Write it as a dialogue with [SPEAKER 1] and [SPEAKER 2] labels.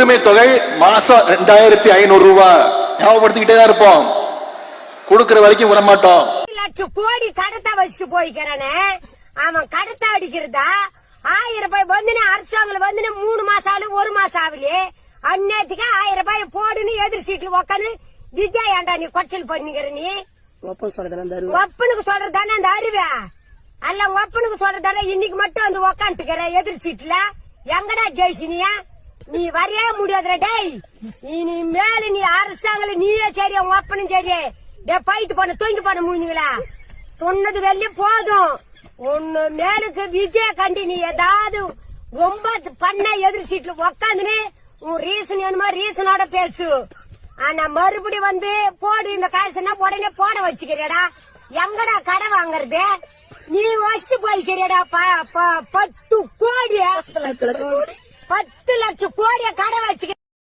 [SPEAKER 1] முன்னுரிமை தொகை மாசம் 2500 ரூபாய். ஞாபகப்படுத்திக்கிட்டே தான் இருப்போம், கொடுக்கிற வரைக்கும் விட மாட்டோம்.
[SPEAKER 2] லட்சம் கோடி கடத்த வச்சுட்டு போய்க்கிறானே, அவன் கடத்த அடிக்கிறதா 1000 ரூபாய் வந்து அரசாங்கம் வந்து 3 மாசம் ஆகல 1 மாசம் ஆகலையே, அந்நேரத்துக்கு 1000 ரூபாய் போடுன்னு எதிர் சீட்ல உக்காந்து விஜய் ஆண்டா நீ கொச்சல் பண்ணிக்கிற. நீ ஒப்பனுக்கு சொல்றதானே அந்த அறிவே அல்ல, ஒப்பனுக்கு சொல்றதானே இன்னைக்கு மட்டும் வந்து உக்காந்துக்கிற எதிர் சீட்ல. எங்கடா ஜெயிச்சினியா? நீ வரையே முடியாதுடா டேய். நீ மேல நீ அரசாங்கம் நீயே சரி, உங்க ஒப்பனும் சரி. டே பைட்டு பண்ண தூங்கி பண்ண முடியுங்களா? சொன்னது வெளியே போதும். ஒன்னு மேலுக்கு விஜய் கண்டி நீ ஏதாவது ரொம்ப பண்ண எதிர் சீட்ல உக்காந்துன்னு உன் ரீசன் என்னமோ ரீசனோட பேசு. ஆனா மறுபடி வந்து போடு இந்த காசுனா உடனே போட வச்சுக்கிறேடா. எங்கடா கடை வாங்குறது? நீ வச்சுட்டு போய்க்கிறேடா 10 கோடி 10 லட்சம் கோடிய கடை